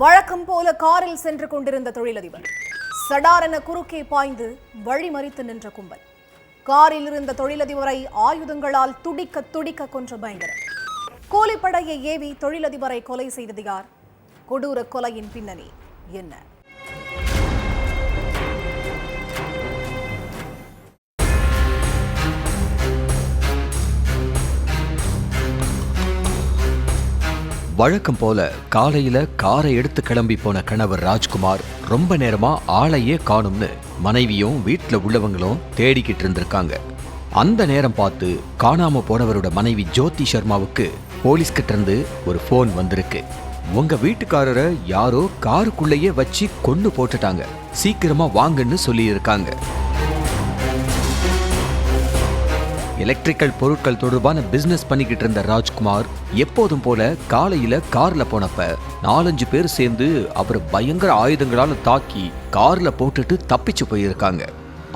வழக்கம் போல காரில் சென்று கொண்டிருந்த தொழிலதிபர் சடாரென குறுக்கே பாய்ந்து வழிமறித்து நின்ற கும்பல். காரில் இருந்த தொழிலதிபரை ஆயுதங்களால் துடிக்க துடிக்க கொன்ற பயங்கரம். கூலிப்படையை ஏவி தொழிலதிபரை கொலை செய்தது யார்? கொடூர கொலையின் பின்னணி என்ன? வழக்கம் போல காலையில காரை எடுத்து கிளம்பி போன கணவர் ராஜ்குமார் ரொம்ப நேரமா ஆளையே காணும்னு மனைவியும் வீட்டுல உள்ளவங்களும் தேடிக்கிட்டு இருந்திருக்காங்க. அந்த நேரம் பார்த்து காணாம போனவரோட மனைவி ஜோதி சர்மாவுக்கு போலீஸ் கிட்ட இருந்து ஒரு போன் வந்திருக்கு. உங்க வீட்டுக்காரரை யாரோ காருக்குள்ளேயே வச்சு கொண்டு போட்டுட்டாங்க, சீக்கிரமா வாங்கன்னு சொல்லி இருக்காங்க. எலக்ட்ரிக்கல் பொருட்கள் தொடர்பான பிசினஸ் பண்ணிக்கிட்டு இருந்த ராஜ்குமார் எப்போதும் போல காலையில கார்ல போனப்ப 4-5 பேர் சேர்ந்து அவர் பயங்கர ஆயுதங்களால தாக்கி கார்ல போட்டுட்டு தப்பிச்சு போயிருக்காங்க.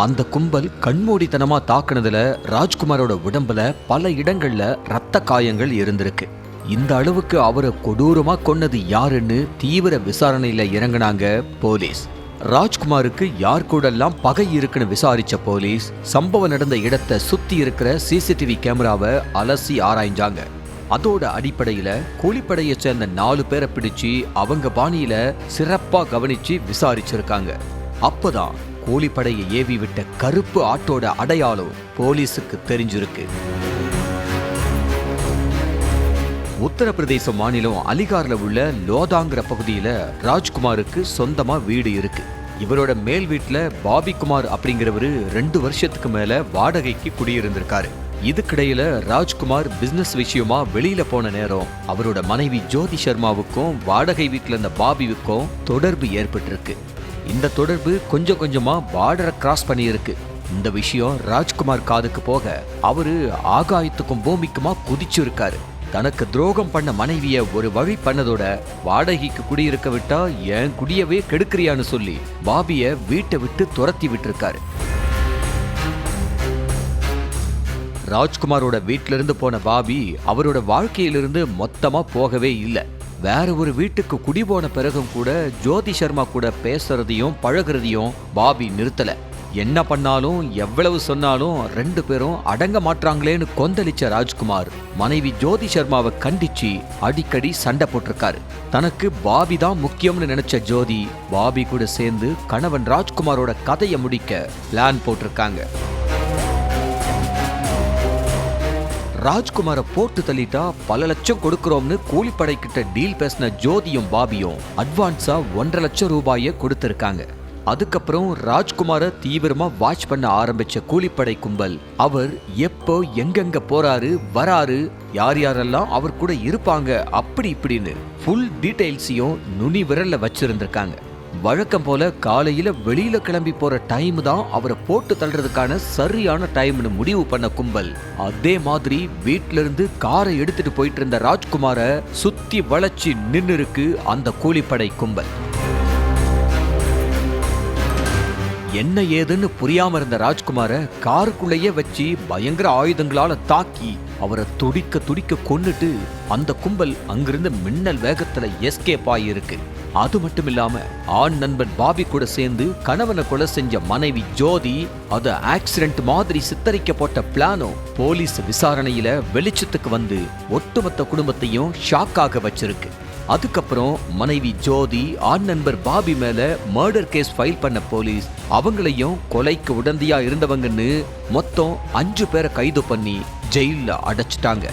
அந்த கும்பல் கண்மூடித்தனமா தாக்குனதுல ராஜ்குமாரோட உடம்புல பல இடங்கள்ல ரத்த காயங்கள் இருந்திருக்கு. இந்த அளவுக்கு அவரை கொடூரமா கொன்னது யாருன்னு தீவிர விசாரணையில இறங்கினாங்க போலீஸ். ராஜ்குமாருக்கு யார் கூடெல்லாம் பகை இருக்குன்னு விசாரிச்ச போலீஸ் சம்பவம் நடந்த இடத்தை சுத்தி இருக்கிற சிசிடிவி கேமராவை அலசி ஆராய்ஞ்சாங்க. அதோட அடிப்படையில கூலிப்படையை சேர்ந்த 4 பேரை பிடிச்சு அவங்க பாணியில சிறப்பா கவனிச்சு விசாரிச்சிருக்காங்க. அப்பதான் கூலிப்படையை ஏவி விட்ட கருப்பு ஆட்டோட அடையாளம் போலீஸுக்கு தெரிஞ்சிருக்கு. உத்தரப்பிரதேச மாநிலம் அலிகார்ல உள்ள லோதாங்கிற பகுதியில ராஜ்குமாருக்கு சொந்தமா வீடு இருக்கு. இவரோட மேல் வீட்டுல பாபிகுமார் அப்படிங்கிறவரு 2 வருஷத்துக்கு மேல வாடகைக்கு குடியிருந்திருக்காரு. இதுக்கிடையில ராஜ்குமார் பிசினஸ் விஷயமா வெளியில போன நேரம் அவரோட மனைவி ஜோதி சர்மாவுக்கும் வாடகை வீட்டுல இருந்த பாபிவுக்கும் தொடர்பு ஏற்பட்டிருக்கு. இந்த தொடர்பு கொஞ்சம் கொஞ்சமா பார்டரை கிராஸ் பண்ணியிருக்கு. இந்த விஷயம் ராஜ்குமார் காதுக்கு போக அவரு ஆகாயத்துக்கும் பூமிக்குமா குதிச்சு இருக்காரு. தனக்கு துரோகம் பண்ண மனைவிய ஒரு வழி பண்ணதோட வாடகைக்கு குடியிருக்க விட்டா என் குடியவே கெடுக்கிறியான்னு சொல்லி பாபிய வீட்டை விட்டு துரத்தி விட்டுருக்காரு. ராஜ்குமாரோட வீட்டில இருந்து போன பாபி அவரோட வாழ்க்கையிலிருந்து மொத்தமா போகவே இல்லை. வேற ஒரு வீட்டுக்கு குடி போன பிறகும் கூட ஜோதி சர்மா கூட பேசுறதையும் பழகுறதையும் பாபி நிறுத்தல. என்ன பண்ணாலும் எவ்வளவு சொன்னாலும் 2 பேரும் அடங்க மாட்டாங்களேன்னு கொந்தளிச்ச ராஜ்குமார் மனைவி ஜோதி சர்மாவை கண்டிச்சு அடிக்கடி சண்டை போட்டிருக்காரு. தனக்கு பாபி தான் முக்கியம்னு நினைச்ச ஜோதி பாபி கூட சேர்ந்து கணவன் ராஜ்குமாரோட கதையை முடிக்க பிளான் போட்டிருக்காங்க. ராஜ்குமாரை போட்டு தள்ளிட்டா பல லட்சம் கொடுக்கிறோம்னு கூலிப்படை கிட்ட டீல் பேசின ஜோதியும் பாபியும் அட்வான்ஸா 1.5 லட்சம் ரூபாயை கொடுத்திருக்காங்க. அதுக்கப்புறம் ராஜ்குமாரை தீவிரமா வாட்ச் பண்ண ஆரம்பிச்ச கூலிப்படை கும்பல் அவர் எப்போ எங்கெங்க போறாரு வராரு, யார் யாரெல்லாம் அவர் கூட இருப்பாங்க அப்படி இப்படின்னு ஃபுல் டீடைல்ஸையும் நுனி விரல்ல வச்சிருந்திருக்காங்க. வழக்கம் போல காலையில வெளியில கிளம்பி போற டைம் தான் அவரை போட்டு தள்ளுறதுக்கான சரியான டைம்னு முடிவு பண்ண கும்பல் அதே மாதிரி வீட்ல இருந்து காரை எடுத்துட்டு போயிட்டு இருந்த ராஜ்குமாரை சுத்தி வளைச்சு நின்னு இருக்கு அந்த கூலிப்படை கும்பல். என்ன ஏதுன்னு புரியாம இருந்த ராஜ்குமாரை காருக்குள்ளேயே வச்சு பயங்கர ஆயுதங்களால தாக்கி அவரை துடிக்க துடிக்க கொன்னுட்டு அந்த கும்பல் அங்கிருந்து மின்னல் வேகத்துல எஸ்கேப் ஆகியிருக்கு. அது மட்டும் இல்லாம ஆண் நண்பன் பாபி கூட சேர்ந்து கணவனை கொலை செஞ்ச மனைவி ஜோதி அத ஆக்சிடென்ட் மாதிரி சித்தரிக்கப்பட்ட பிளானோ போலீஸ் விசாரணையில வெளிச்சத்துக்கு வந்து ஒட்டுமொத்த குடும்பத்தையும் ஷாக்காக வச்சிருக்கு. அதுக்கப்புறம் மனைவி ஜோதி ஆண் நண்பர் பாபி மேல மர்டர் கேஸ் ஃபைல் பண்ண போலீஸ் அவங்களையும் கொலைக்கு உடந்தையா இருந்தவங்கன்னு மொத்தம் 5 பேரை கைது பண்ணி ஜெயில அடைச்சிட்டாங்க.